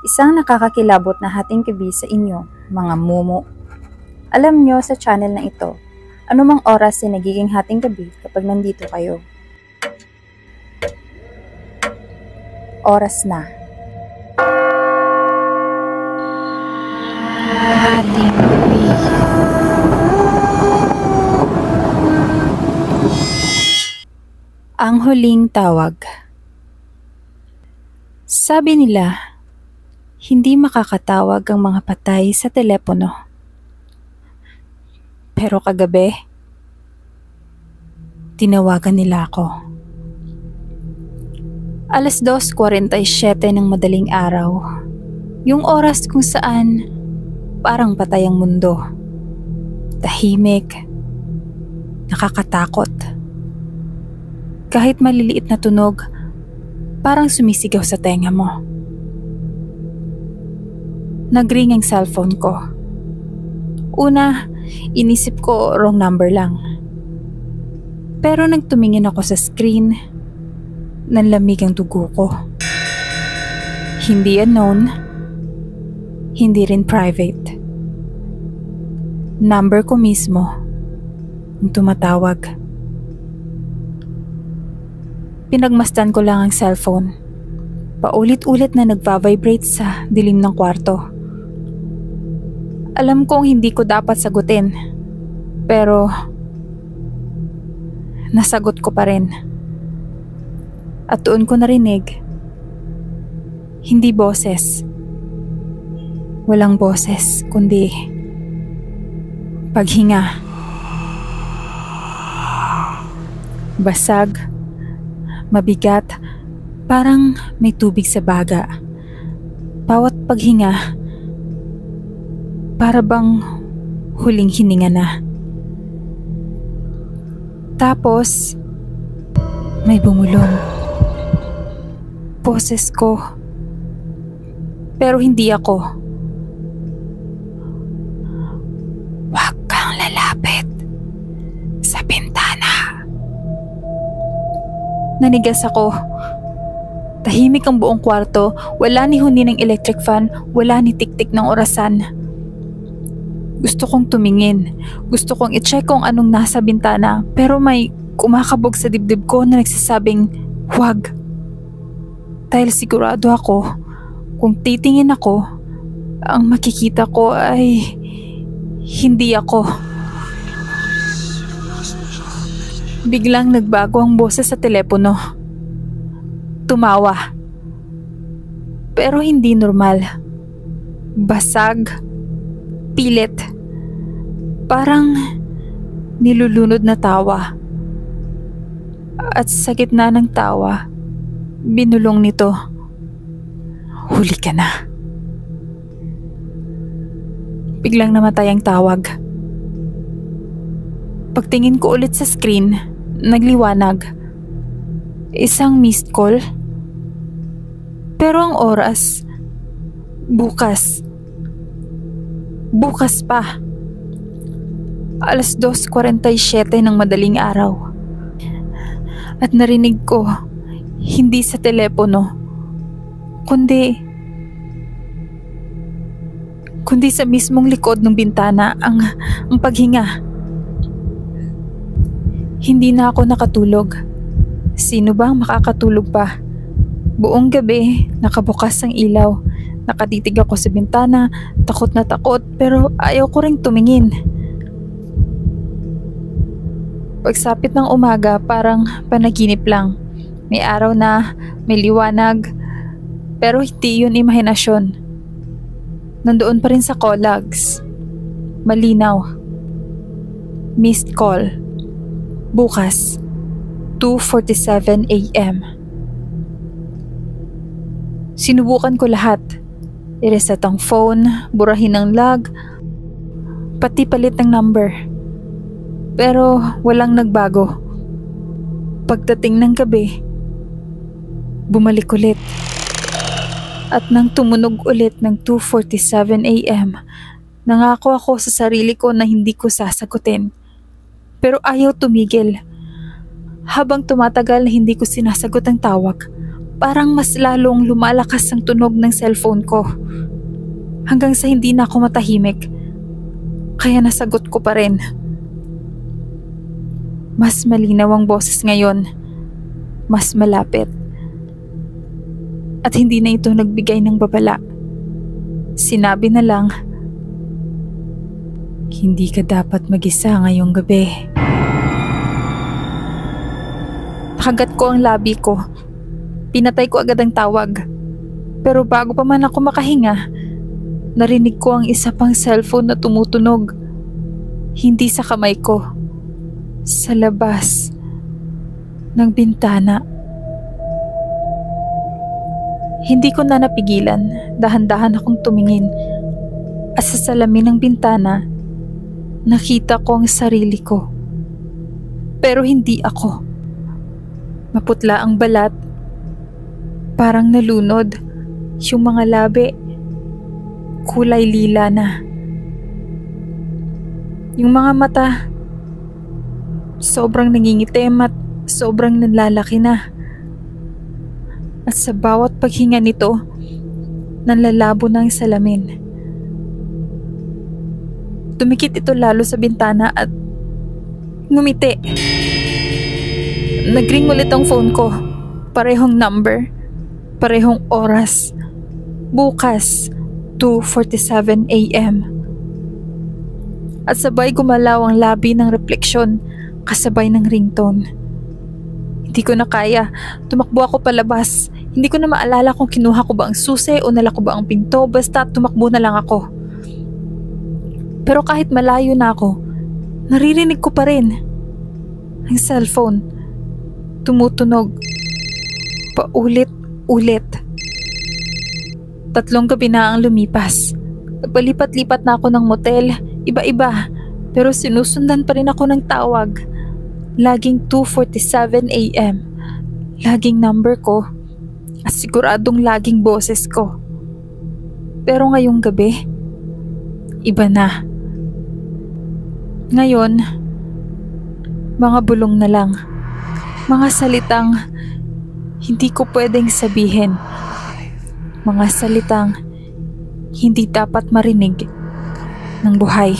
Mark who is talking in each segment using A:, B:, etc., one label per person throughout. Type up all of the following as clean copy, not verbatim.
A: Isang nakakakilabot na hating gabi sa inyo, mga mumu. Alam nyo sa channel na ito, anumang oras ay nagiging hating gabi kapag nandito kayo. Oras na. Hating gabi. Ang huling tawag. Sabi nila, hindi makakatawag ang mga patay sa telepono. Pero kagabi, tinawagan nila ako. 2:47 ng madaling araw, yung oras kung saan parang patay ang mundo. Tahimik, nakakatakot. Kahit maliliit na tunog, parang sumisigaw sa tenga mo. Nagring ang cellphone ko. Una, inisip ko wrong number lang. Pero nang tumingin ako sa screen, nanlamig ang dugo ko. Hindi unknown, hindi rin private. Number ko mismo ang tumatawag. Pinagmasdan ko lang ang cellphone. Paulit-ulit na nagva-vibrate sa dilim ng kwarto. Alam kong hindi ko dapat sagutin, pero nasagot ko pa rin. At doon ko narinig, hindi boses. Walang boses, kundi paghinga. Basag, mabigat, parang may tubig sa baga. Bawat paghinga, para bang huling hininga na. Tapos, may bumulong. Boses ko. Pero hindi ako. Huwag kang lalapit sa bintana. Nanigas ako. Tahimik ang buong kwarto, wala ni huni ng electric fan, wala ni tik-tik ng orasan. Gusto kong tumingin, gusto kong i-check kung anong nasa bintana, pero may kumakabog sa dibdib ko na nagsasabing, huwag. Dahil sigurado ako, kung titingin ako, ang makikita ko ay hindi ako. Biglang nagbago ang boses sa telepono. Tumawa. Pero hindi normal. Basag. Pilit. Parang nilulunod na tawa. At sa gitna ng tawa, binulong nito, huli ka na. Biglang namatay ang tawag. Pagtingin ko ulit sa screen, nagliwanag. Isang missed call. Pero ang oras, bukas. Bukas pa. 2:47 ng madaling araw. At narinig ko, hindi sa telepono, kundi sa mismong likod ng bintana ang paghinga. Hindi na ako nakatulog. Sino bang makakatulog pa? Buong gabi, nakabukas ang ilaw. Nakatitig ako sa bintana, takot na takot, pero ayaw ko ring tumingin. Pagsapit ng umaga, parang panaginip lang. May araw na, may liwanag, pero hindi yun imahinasyon. Nandoon pa rin sa call-logs. Malinaw. Missed call. Bukas, 2:47 a.m. Sinubukan ko lahat. I-reset ang phone, burahin ang log, pati palit ng number. Pero walang nagbago. Pagdating ng gabi, bumalik ulit. At nang tumunog ulit ng 2:47 a.m., nangako ako sa sarili ko na hindi ko sasagutin. Pero ayaw tumigil. Habang tumatagal na hindi ko sinasagot ang tawag, parang mas lalong lumalakas ang tunog ng cellphone ko. Hanggang sa hindi na ako matahimik. Kaya nasagot ko pa rin. Mas malinaw ang boses ngayon. Mas malapit. At hindi na ito nagbigay ng babala. Sinabi na lang, "Hindi ka dapat mag-isa ngayong gabi." Nakagat ko ang labi ko. Pinatay ko agad ang tawag. Pero bago pa man ako makahinga, narinig ko ang isa pang cellphone na tumutunog. Hindi sa kamay ko. Sa labas ng bintana. Hindi ko na napigilan. Dahan-dahan akong tumingin. At sa salamin ng bintana, nakita ko ang sarili ko. Pero hindi ako. Maputla ang balat. Parang nalunod. Yung mga labi. Kulay lila na. Yung mga mata. Sobrang nangingitim at sobrang nalalaki na. At sa bawat paghinga nito, nanlalabo na ang salamin. Tumikit ito lalo sa bintana at ngumiti. Nagring ulit ang phone ko. Parehong number. Parehong oras. Bukas, 2:47 a.m. At sabay gumalaw ang labi ng refleksyon kasabay ng ringtone. Hindi ko na kaya. Tumakbo ako palabas. Hindi ko na maalala kung kinuha ko ba ang susi o nala ko ba ang pinto. Basta tumakbo na lang ako. Pero kahit malayo na ako, naririnig ko pa rin. Ang cellphone. Tumutunog. Paulit-ulit. 3 gabi na ang lumipas. Nagpalipat-lipat na ako ng motel. Iba-iba. Pero sinusundan pa rin ako ng tawag. Laging 2:47 a.m. Laging number ko. At siguradong laging boses ko. Pero ngayong gabi, iba na. Ngayon, mga bulong na lang. Mga salitang hindi ko pwedeng sabihin. Mga salitang hindi dapat marinig ng buhay.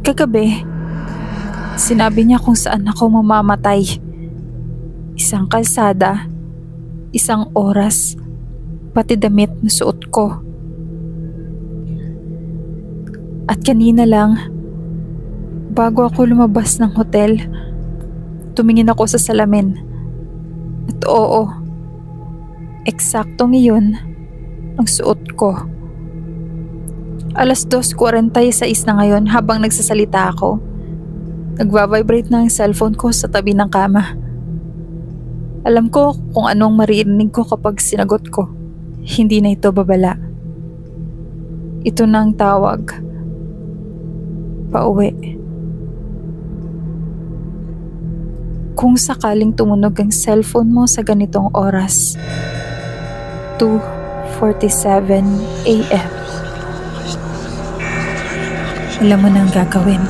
A: Kagabi, sinabi niya kung saan ako mamamatay. Isang kalsada, isang oras, pati damit na suot ko. At kanina lang, bago ako lumabas ng hotel, tumingin ako sa salamin. At oo, eksaktong iyon ang suot ko. 2:46 na ngayon habang nagsasalita ako. Nagva-vibrate na ang cellphone ko sa tabi ng kama. Alam ko kung anong maririnig ko kapag sinagot ko. Hindi na ito babala. Ito na ang tawag. Pauwi. Kung sakaling tumunog ang cellphone mo sa ganitong oras, 2:47 a.m. Alam mo na ang gagawin.